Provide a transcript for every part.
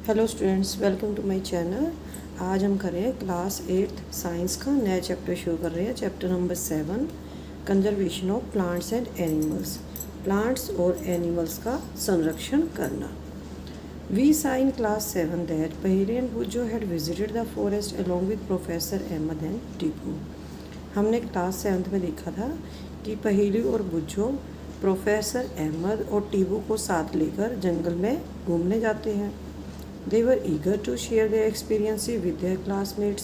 Hello students, welcome to my channel. आज हम कर रहे हैं क्लास 8th साइंस का नया चैप्टर शुरू कर रहे हैं। Chapter number 7, conservation of plants and animals. Plants और एनिमल्स का संरक्षण करना। We saw in class 7 that Paheli and Boojho had visited the forest along with professor Ahmad and Tipu. हमने क्लास 7 में देखा था कि पहेली और बुज्जो प्रोफेसर अहमद और टीपू को साथ लेकर जंगल में घूमने जाते हैं। They were eager to share their experiences with their classmates.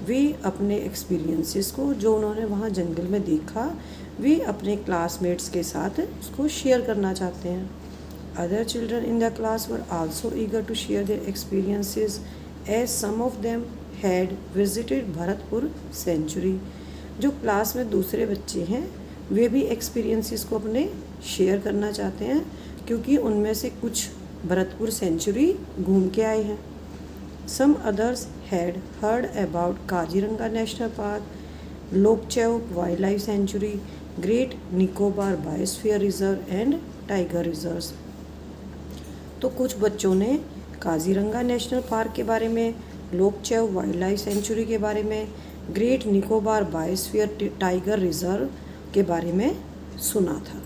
वे अपने एक्सपीरियंसेस को जो उन्होंने वहाँ जंगल में देखा वे अपने क्लासमेट्स के साथ उसको शेयर करना चाहते हैं। Other children in the class were also eager to share their experiences as some of them had visited Bharatpur sanctuary. जो क्लास में दूसरे बच्चे हैं वे भी एक्सपीरियंसेस को अपने शेयर करना चाहते हैं क्योंकि उनमें से कुछ भरतपुर सेंचुरी घूम के आए हैं। Some others had heard about Kaziranga national park, Lokchao wildlife sanctuary, great Nicobar biosphere reserve and tiger reserves. तो कुछ बच्चों ने काजीरंगा नेशनल पार्क के बारे में, लोकचौक वाइल्ड लाइफ सेंचुरी के बारे में, great Nicobar biosphere tiger reserve के बारे में सुना था।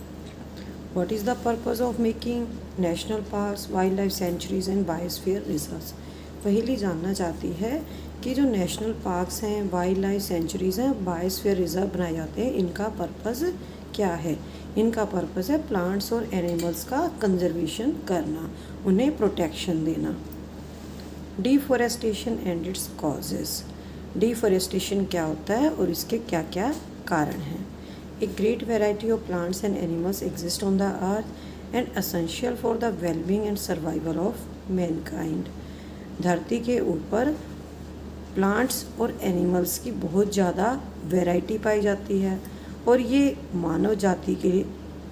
What is the purpose of making national parks, wildlife sanctuaries and biosphere reserves? पहली जानना चाहती है कि जो नेशनल पार्क्स हैं, वाइल्ड लाइफ सेंचुरीज़ हैं, बायोस्फीयर रिजर्व बनाए जाते हैं, इनका पर्पज़ क्या है? इनका पर्पज़ है प्लांट्स और एनिमल्स का कंजर्वेशन करना, उन्हें प्रोटेक्शन देना। Deforestation and it's causes. Deforestation क्या होता है और इसके क्या क्या कारण हैं? A great variety of plants and animals exist on the earth and essential for the well-being and survival of mankind. धरती के ऊपर प्लांट्स और एनिमल्स की बहुत ज़्यादा वैरायटी पाई जाती है और ये मानव जाति के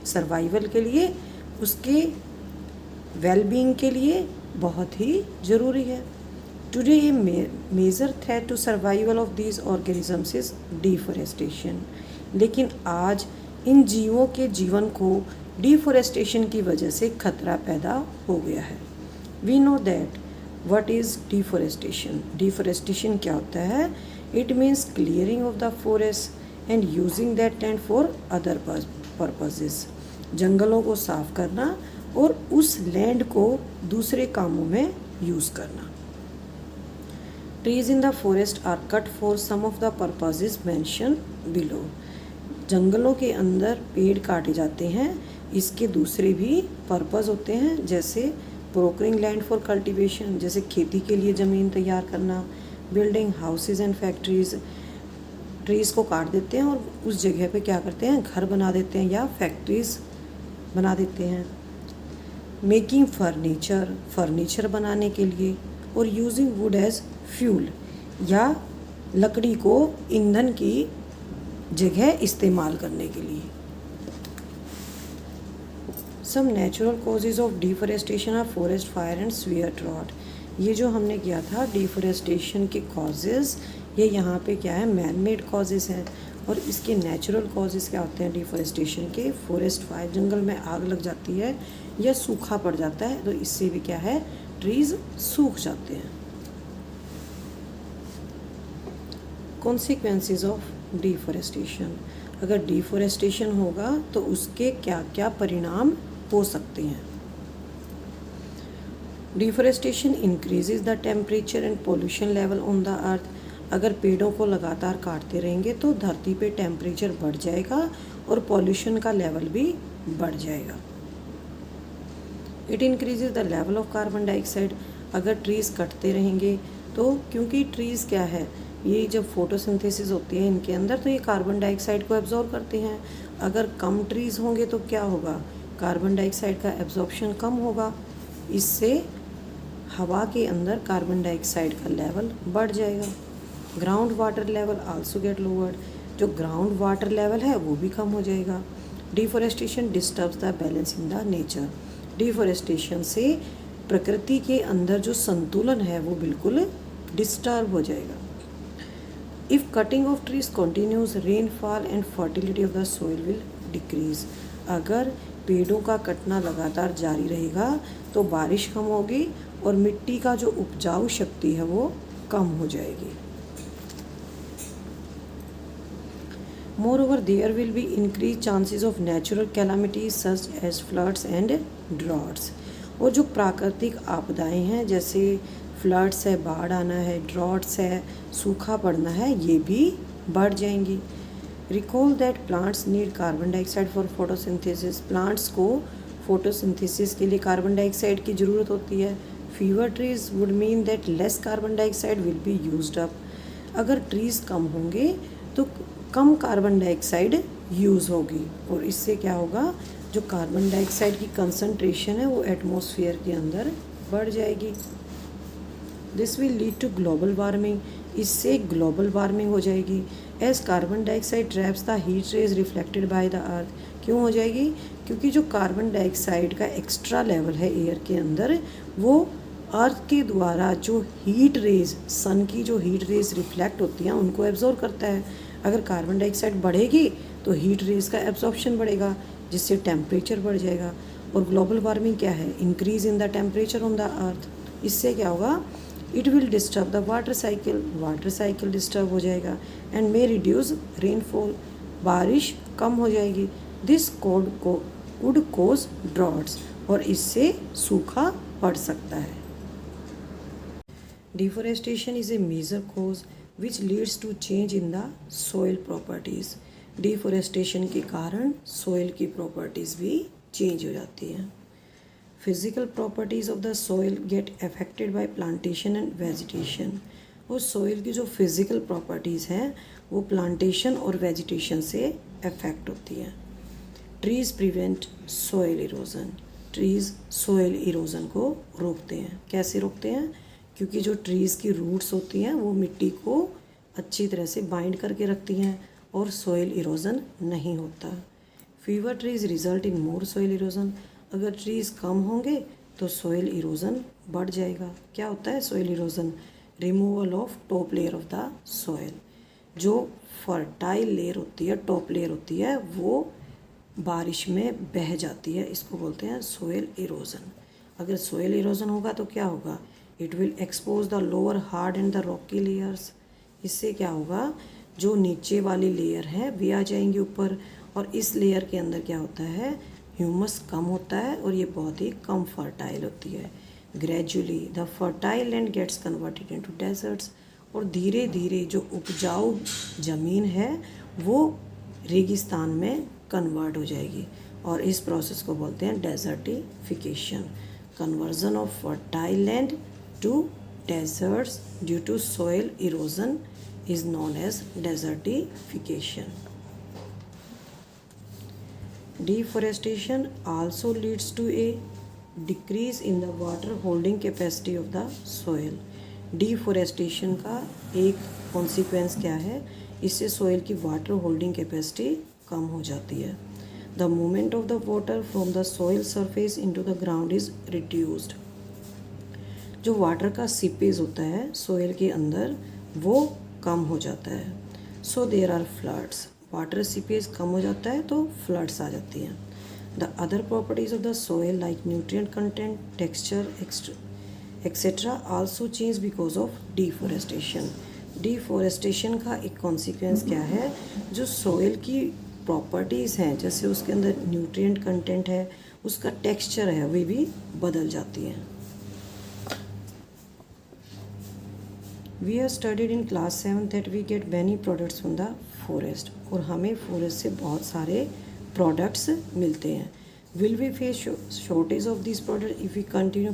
सर्वाइवल के लिए, उसके वेलबींग के लिए बहुत ही ज़रूरी है। Today a major threat to survival of these organisms is deforestation. लेकिन आज इन जीवों के जीवन को डिफॉरेस्टेशन की वजह से खतरा पैदा हो गया है। We know that what is deforestation. Deforestation क्या होता है? It means clearing of the forest and using that land for other purposes. जंगलों को साफ करना और उस लैंड को दूसरे कामों में यूज़ करना। Trees in the forest are cut for some of the purposes mention below. जंगलों के अंदर पेड़ काटे जाते हैं, इसके दूसरे भी पर्पस होते हैं, जैसे ब्रोकरिंग लैंड फॉर कल्टीवेशन, जैसे खेती के लिए ज़मीन तैयार करना, building houses and factories. Trees को काट देते हैं और उस जगह पे क्या करते हैं? घर बना देते हैं या फैक्ट्रीज बना देते हैं। मेकिंग फर्नीचर बनाने के लिए, और यूजिंग वुड एज फ्यूल, या लकड़ी को ईंधन की जगह इस्तेमाल करने के लिए। Some natural causes of deforestation are forest fire and severe drought. ये जो हमने किया था डिफॉरेस्टेशन के कॉजेज़, ये यहाँ पे क्या है? मैन मेड कॉजेज़ हैं। और इसके नेचुरल कॉजेज़ क्या होते हैं डिफॉरेस्टेशन के? फॉरेस्ट फायर, जंगल में आग लग जाती है या सूखा पड़ जाता है, तो इससे भी क्या है? ट्रीज़ सूख जाते हैं। Consequences of deforestation. अगर डिफॉरेस्टेशन होगा तो उसके क्या क्या परिणाम हो सकते हैं? Deforestation increases the temperature and pollution level on the अर्थ। अगर पेड़ों को लगातार काटते रहेंगे तो धरती पे टेम्परेचर बढ़ जाएगा और पॉल्यूशन का लेवल भी बढ़ जाएगा। It increases the level of carbon dioxide. अगर ट्रीज़ कटते रहेंगे तो, क्योंकि ट्रीज़ क्या है, ये जब फोटोसिंथेसिस होती है इनके अंदर, तो ये कार्बन डाइऑक्साइड को एब्जॉर्ब करते हैं। अगर कम ट्रीज़ होंगे तो क्या होगा? कार्बन डाइऑक्साइड का एब्जॉर्प्शन कम होगा, इससे हवा के अंदर कार्बन डाइऑक्साइड का लेवल बढ़ जाएगा। Ground water level also get lowered. जो ग्राउंड वाटर लेवल है वो भी कम हो जाएगा। Deforestation disturbs the balance in the nature. Deforestation से प्रकृति के अंदर जो संतुलन है वो बिल्कुल डिस्टर्ब हो जाएगा। If cutting of trees continues, rainfall and fertility of the soil will decrease. अगर पेड़ों का कटना लगातार जारी रहेगा तो बारिश कम होगी और मिट्टी का जो उपजाऊ शक्ति है वो कम हो जाएगी। Moreover, there will be increased chances of natural calamities such as floods and droughts. और जो प्राकृतिक आपदाएं हैं जैसे फ्लड्स है, बाढ़ आना है, ड्रॉट्स है, सूखा पड़ना है, ये भी बढ़ जाएंगी। Recall that plants need carbon dioxide for photosynthesis. Plants को फोटोसिंथेसिस के लिए कार्बन डाइऑक्साइड की ज़रूरत होती है। Fewer trees would mean that less carbon dioxide will be used up. अगर ट्रीज़ कम होंगे तो कम कार्बन डाइऑक्साइड यूज़ होगी और इससे क्या होगा, जो कार्बन डाइऑक्साइड की कंसंट्रेशन है वो एटमॉस्फेयर के अंदर बढ़ जाएगी। This will lead to global warming, इससे ग्लोबल वार्मिंग हो जाएगी। As carbon dioxide traps the heat rays reflected by the earth. क्यों हो जाएगी? क्योंकि जो कार्बन डाइऑक्साइड का एक्स्ट्रा लेवल है एयर के अंदर, वो अर्थ के द्वारा जो हीट रेज, सन की जो हीट रेज रिफ्लेक्ट होती हैं उनको एब्जॉर्ब करता है। अगर कार्बन डाइऑक्साइड बढ़ेगी तो हीट रेज का एब्जॉर्प्शन बढ़ेगा जिससे टेम्परेचर बढ़ जाएगा। और ग्लोबल वार्मिंग क्या है? Increase in the temperature on the अर्थ। इससे क्या होगा? It will disturb the water cycle disturb हो जाएगा एंड मे रिड्यूस रेनफॉल, बारिश कम हो जाएगी। दिस कुड कोज ड्रॉट्स, और इससे सूखा पड़ सकता है। Deforestation is a major cause which leads to change in the soil properties. Deforestation के कारण सोइल की प्रॉपर्टीज़ भी चेंज हो जाती हैं। Physical properties of the soil get affected by plantation and vegetation. और सोइल की जो फिज़िकल प्रॉपर्टीज़ हैं वो प्लांटेशन और वेजिटेशन से अफेक्ट होती हैं। Trees prevent soil erosion. Trees soil erosion को रोकते हैं। कैसे रोकते हैं? क्योंकि जो ट्रीज़ की रूट्स होती हैं वो मिट्टी को अच्छी तरह से बाइंड करके रखती हैं और सोइल इरोजन नहीं होता। Fever trees result in more soil erosion. अगर ट्रीज़ कम होंगे तो सोइल इरोजन बढ़ जाएगा। क्या होता है soil erosion? Removal of top layer of the soil. जो फर्टाइल लेयर होती है, टॉप लेयर होती है, वो बारिश में बह जाती है, इसको बोलते हैं सोइल इरोजन। अगर सोइल इरोजन होगा तो क्या होगा? It will expose the lower hard and the Rocky layers. इससे क्या होगा? जो नीचे वाली लेयर है वे आ जाएंगी ऊपर, और इस लेयर के अंदर क्या होता है? ह्यूमस कम होता है और ये बहुत ही कम फर्टाइल होती है। Gradually the fertile land gets converted into deserts. और धीरे धीरे जो उपजाऊ ज़मीन है वो रेगिस्तान में कन्वर्ट हो जाएगी और इस प्रोसेस को बोलते हैं desertification. Conversion of fertile land to deserts due to soil erosion is known as desertification. Deforestation also leads to a decrease in the water holding capacity of the soil. Deforestation का एक consequence क्या है? इससे soil की water holding capacity कम हो जाती है। The movement of the water from the soil surface into the ground is reduced. जो वाटर का सीपेज होता है सोइल के अंदर वो कम हो जाता है। So there are floods. Water seepage कम हो जाता है तो फ्लड्स आ जाती हैं। The other properties of the soil like nutrient content, texture etcetera also change because of deforestation. Deforestation का एक कॉन्सिक्वेंस क्या है? जो सोइल की प्रॉपर्टीज़ हैं, जैसे उसके अंदर न्यूट्रिएंट कंटेंट है, उसका टेक्सचर है, वे भी बदल जाती हैं। We have studied in class 7 that we get many products from the forest. और हमें फॉरेस्ट से बहुत सारे प्रोडक्ट्स मिलते हैं। Will we face shortage of these products if we continue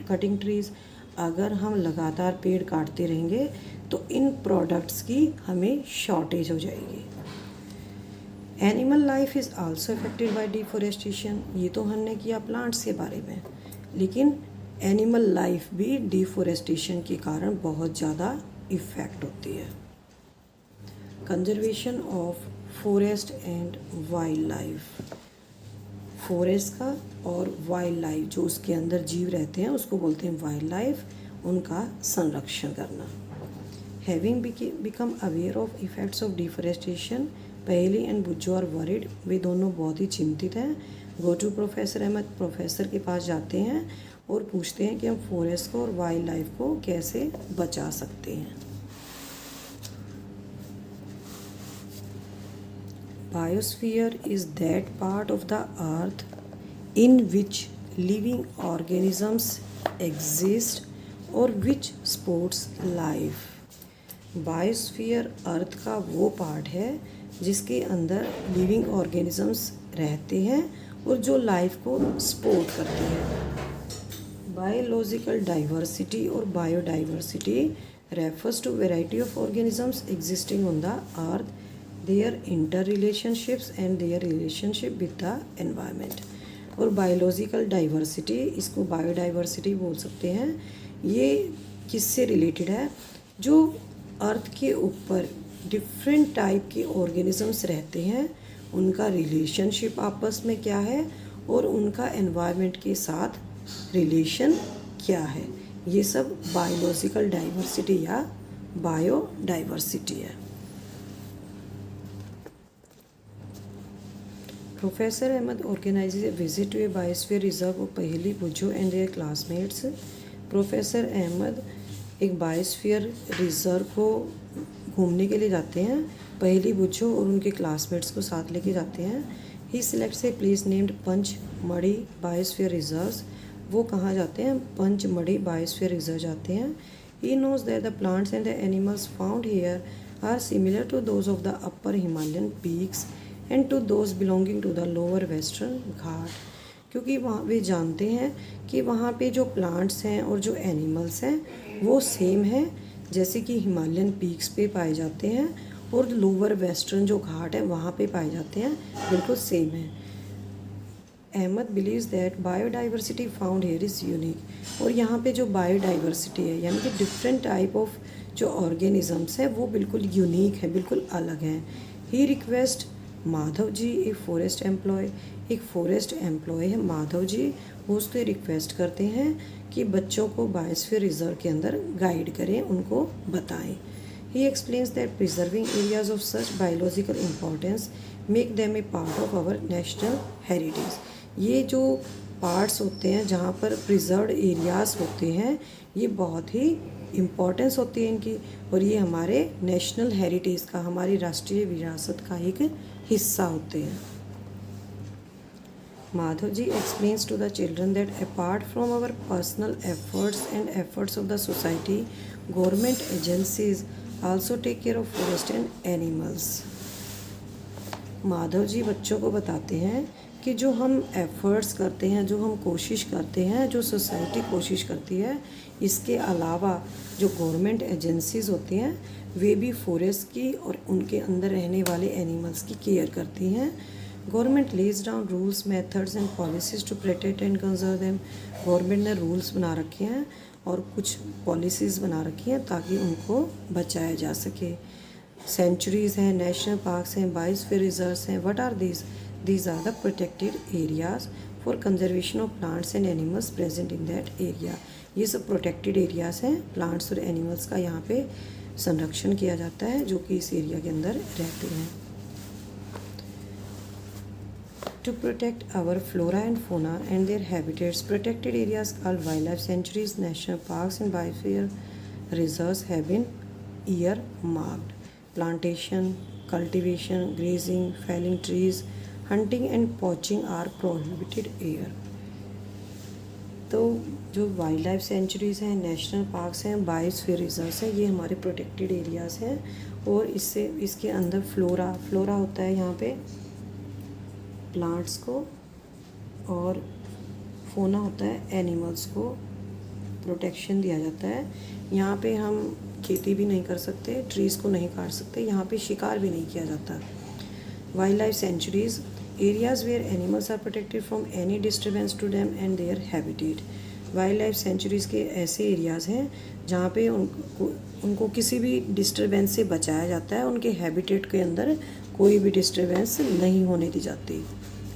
cutting trees? अगर हम लगातार पेड़ काटते रहेंगे तो इन प्रोडक्ट्स की हमें शॉर्टेज हो जाएगी। Animal life is also affected by deforestation. ये तो हमने किया प्लांट्स के बारे में, लेकिन एनिमल लाइफ भी डिफोरेस्टेशन के कारण बहुत ज़्यादा इफ़ेक्ट होती है। Conservation of forest and wild life. Forest का और वाइल्ड लाइफ जो उसके अंदर जीव रहते हैं उसको बोलते हैं वाइल्ड लाइफ, उनका संरक्षण करना। Having become aware of effects of deforestation, Paheli and Bujjo are worried. वे दोनों बहुत ही चिंतित हैं। Go to professor Ahmad, professor के पास जाते हैं और पूछते हैं कि हम फॉरेस्ट को और वाइल्ड लाइफ को कैसे बचा सकते हैं। Biosphere is that part of the earth in which living organisms exist और विच सपोर्ट्स लाइफ। बायोस्फीयर अर्थ का वो पार्ट है जिसके अंदर लिविंग ऑर्गेनिजम्स रहते हैं और जो लाइफ को सपोर्ट करते हैं। बायोलॉजिकल डाइवर्सिटी और biodiversity refers to variety of organisms existing on the earth, their interrelationships and their relationship with the environment. और बायोलॉजिकल डाइवर्सिटी, इसको बायोडाइवर्सिटी बोल सकते हैं, ये किससे रिलेटेड है? जो अर्थ के ऊपर डिफरेंट टाइप के ऑर्गेनिजम्स रहते हैं उनका रिलेशनशिप आपस में क्या है और उनका एनवायरनमेंट के साथ रिलेशन क्या है, ये सब बायोलॉजिकल डाइवर्सिटी या बायोडाइवर्सिटी है। Professor Ahmed organizes a visit to a biosphere reserve of Paheli Bujjo and their classmates। Professor Ahmad एक बायोस्फीयर रिजर्व को घूमने के लिए जाते हैं, पहेली बुज्जो और उनके क्लासमेट्स को साथ लेके जाते हैं। He selects a place named Pachmarhi biosphere reserves. वो कहाँ जाते हैं? पंचमढ़ी बायोस्फीयर रिजर्व जाते हैं। He knows that the plants and the animals found here are similar to those of the upper Himalayan peaks and to those belonging to the lower western घाट। क्योंकि वहाँ वे जानते हैं कि वहाँ पे जो प्लांट्स हैं और जो एनिमल्स हैं वो सेम हैं जैसे कि हिमालयन पीक्स पे पाए जाते हैं और लोअर वेस्टर्न जो घाट है वहाँ पे पाए जाते हैं, बिल्कुल सेम है। Ahmad believes that biodiversity found here is unique. और यहाँ पे जो बायोडाइवर्सिटी है यानी कि डिफरेंट टाइप ऑफ जो ऑर्गेनिजम्स हैं वो बिल्कुल यूनिक है, बिल्कुल अलग हैं। ही रिक्वेस्ट माधव जी, एक फॉरेस्ट एम्प्लॉय, एक फॉरेस्ट एम्प्लॉय है माधव जी, वो उससे रिक्वेस्ट करते हैं कि बच्चों को बायोस्फीयर रिजर्व के अंदर गाइड करें, उनको बताएं। He explains that preserving areas of such biological importance make them a part of our national heritage. ये जो पार्ट्स होते हैं जहाँ पर प्रिजर्व्ड एरियाज़ होते हैं ये बहुत ही इम्पोर्टेंस होती है इनकी, और ये हमारे नेशनल हेरिटेज का, हमारी राष्ट्रीय विरासत का एक हिस्सा होते हैं। माधव जी explains to the children that apart from our personal efforts and efforts of the society, government agencies also take care of forest and animals। Madhav ji बच्चों को बताते हैं कि जो हम एफ़र्ट्स करते हैं, जो हम कोशिश करते हैं, जो सोसाइटी कोशिश करती है, इसके अलावा जो गवर्नमेंट एजेंसीज़ होती हैं वे भी फॉरेस्ट की और उनके अंदर रहने वाले एनिमल्स की केयर करती हैं। Government lays down rules, methods and policies to protect and conserve them. Government ने रूल्स बना रखे हैं और कुछ पॉलिसीज़ बना रखी हैं ताकि उनको बचाया जा सके। सेंचुरीज़ हैं, नेशनल पार्क्स हैं, बायोस्फीयर रिजर्व्स हैं। What are these? These are the protected areas for conservation of plants and animals present in that area। ये सब प्रोटेक्टेड एरियाज़ हैं, प्लांट्स और एनिमल्स का यहाँ पे संरक्षण किया जाता है जो कि इस एरिया के अंदर रहते हैं। To protect our flora and fauna and their habitats, protected areas called wildlife sanctuaries, national parks and biosphere reserves have been earmarked। Plantation, cultivation, grazing, felling trees, hunting and poaching are prohibited air. तो जो wildlife sanctuaries हैं, national parks हैं, biosphere reserves हैं, ये हमारे protected areas हैं और इससे इसके अंदर फ्लोरा होता है यहाँ पे प्लांट्स को, और फोना होता है एनिमल्स को प्रोटेक्शन दिया जाता है। यहाँ पे हम खेती भी नहीं कर सकते, ट्रीज़ को नहीं काट सकते, यहाँ पे शिकार भी नहीं किया जाता। Wild life centuries areas where animals are protected from any disturbance to them and their habitat। Wild life centuries के ऐसे एरियाज़ हैं जहाँ पे उनको किसी भी डिस्टर्बेंस से बचाया जाता है, उनके हैबिटेट के अंदर कोई भी डिस्टर्बेंस नहीं होने दी जाती।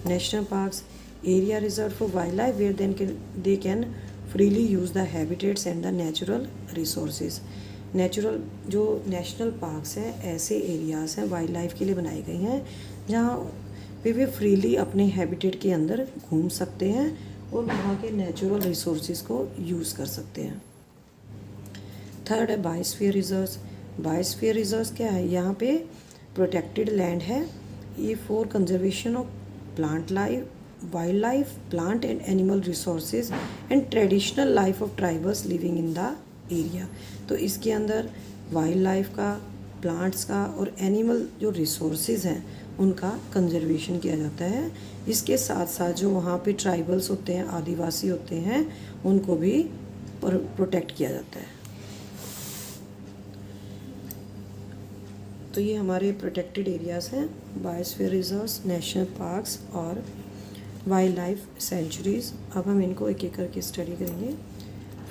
National parks area reserve for wildlife where they can freely use the habitats and the natural resources. Natural जो नेशनल पार्क्स हैं ऐसे एरियाज़ हैं वाइल्ड लाइफ के लिए बनाए गए हैं जहाँ वे फ्रीली अपने हैबिटेट के अंदर घूम सकते हैं और वहाँ के नेचुरल रिसोर्सेज को यूज़ कर सकते हैं। थर्ड है बायोस्फीयर रिजर्व्स। बायोस्फीयर रिजर्व्स क्या है? यहाँ पे प्रोटेक्टेड लैंड है ये for conservation of plant life, wild life, plant and animal resources and traditional life of tribals living in the area. तो इसके अंदर वाइल्ड लाइफ का, प्लांट्स का और एनिमल जो रिसोर्सेज हैं उनका कंजर्वेशन किया जाता है। इसके साथ साथ जो वहाँ पे ट्राइबल्स होते हैं, आदिवासी होते हैं, उनको भी प्रोटेक्ट किया जाता है। तो ये हमारे प्रोटेक्टेड एरियाज़ हैं, बायोस्फीयर रिजर्व्स, नेशनल पार्क्स और वाइल्ड लाइफ सेंचुरीज़। अब हम इनको एक एक करके स्टडी करेंगे।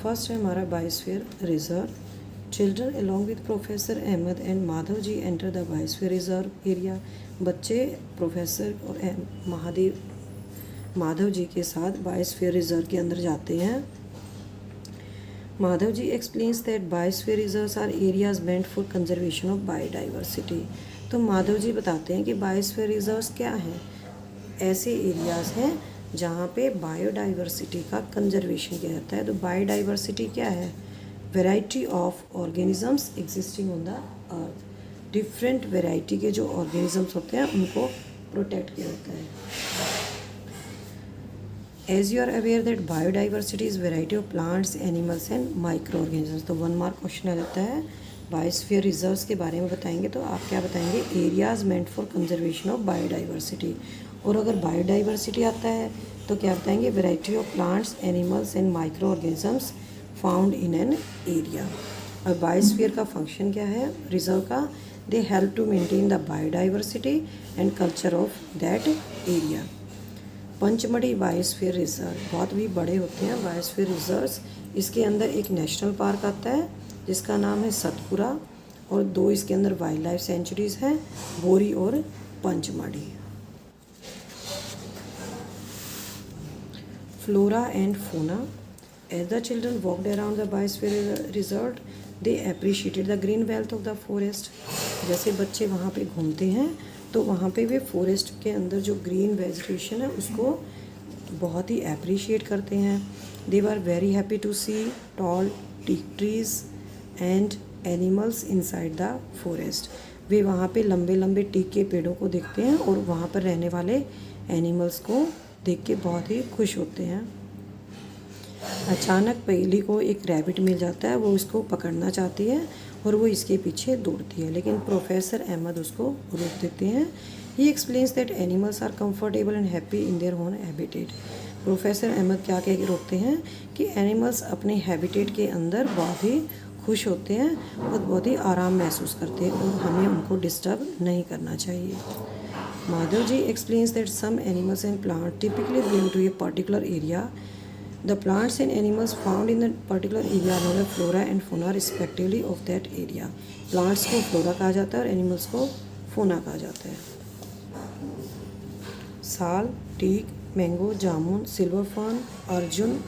फर्स्ट है हमारा biosphere reserve. Children along with professor Ahmad and Madhav ji enter the biosphere reserve area. बच्चे प्रोफेसर और माधव जी के साथ बायोस्फीयर रिजर्व के अंदर जाते हैं। Madhav ji explains that biosphere reserves are areas meant for conservation of biodiversity. तो माधव जी बताते हैं कि बायोस्फीयर रिजर्व्स क्या हैं? ऐसे एरियाज़ हैं जहाँ पे बायोडाइवर्सिटी का कंजर्वेशन किया जाता है। तो बायोडाइवर्सिटी क्या है? Variety of organisms existing on the earth. Different variety के जो ऑर्गेनिजम्स होते हैं उनको प्रोटेक्ट किया जाता है। As you are aware that biodiversity is variety of plants, animals and microorganisms. तो 1 मार्क क्वेश्चन आ जाता है। बायोस्फीयर रिजर्व्स के बारे में बताएंगे तो आप क्या बताएंगे? Areas meant for conservation of biodiversity. और अगर बायोडाइवर्सिटी आता है तो क्या बताएंगे? Variety of plants, animals and microorganisms found in an area. और बायोस्फीयर का फंक्शन क्या है रिजर्व का? They help to maintain the biodiversity and culture of that area. Pachmarhi biosphere reserve बहुत भी बड़े होते हैं बायोस्फीयर रिजर्व्स। इसके अंदर एक नेशनल पार्क आता है जिसका नाम है सतपुरा और 2 इसके अंदर वाइल्ड लाइफ सेंचुरीज हैं, बोरी और Pachmarhi. Flora and fauna. As the children walked around the biosphere reserve they appreciated the green wealth of the forest. जैसे बच्चे वहाँ पे घूमते हैं तो वहाँ पे वे फॉरेस्ट के अंदर जो ग्रीन वेजिटेशन है उसको बहुत ही अप्रिशिएट करते हैं। They were very happy to see tall teak trees and animals inside the forest. वे वहाँ पे लंबे लंबे टीक के पेड़ों को देखते हैं और वहाँ पर रहने वाले एनिमल्स को देख के बहुत ही खुश होते हैं। अचानक पहेली को एक रैबिट मिल जाता है, वो इसको पकड़ना चाहती है और वो इसके पीछे दौड़ती है, लेकिन प्रोफेसर अहमद उसको रोक देते हैं। He explains that animals are comfortable and happy in their own habitat. Professor Ahmed क्या कह के रोकते हैं कि एनिमल्स अपने हैबिटेट के अंदर बहुत ही खुश होते हैं और बहुत ही आराम महसूस करते हैं और हमें उनको डिस्टर्ब नहीं करना चाहिए। Madhav ji explains that some animals and plant typically belong to a particular area. The plants and animals found in the particular area are known as flora and fauna respectively of that area. Plants को flora कहा जाता है और animals को fauna कहा जाता है। Sal, teak, mango, jamun, silver fern, arjun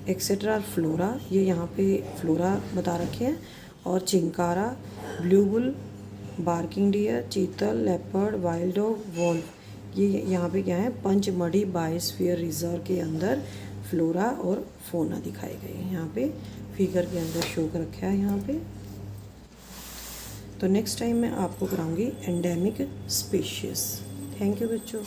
etcetera flora. ये यहाँ पे फ्लोरा बता रखे हैं। और chinkara, blue bull, barking deer, chital, leopard, wild dog, wolf. ये यहाँ पे क्या है? पंचमढ़ी बायोस्फीयर रिजर्व के अंदर फ्लोरा और फोना दिखाए गए हैं। यहाँ पे फिगर के अंदर शो कर रखा है यहाँ पे। तो नेक्स्ट टाइम मैं आपको कराऊंगी एंडेमिक स्पीशीज़। थैंक यू बच्चों।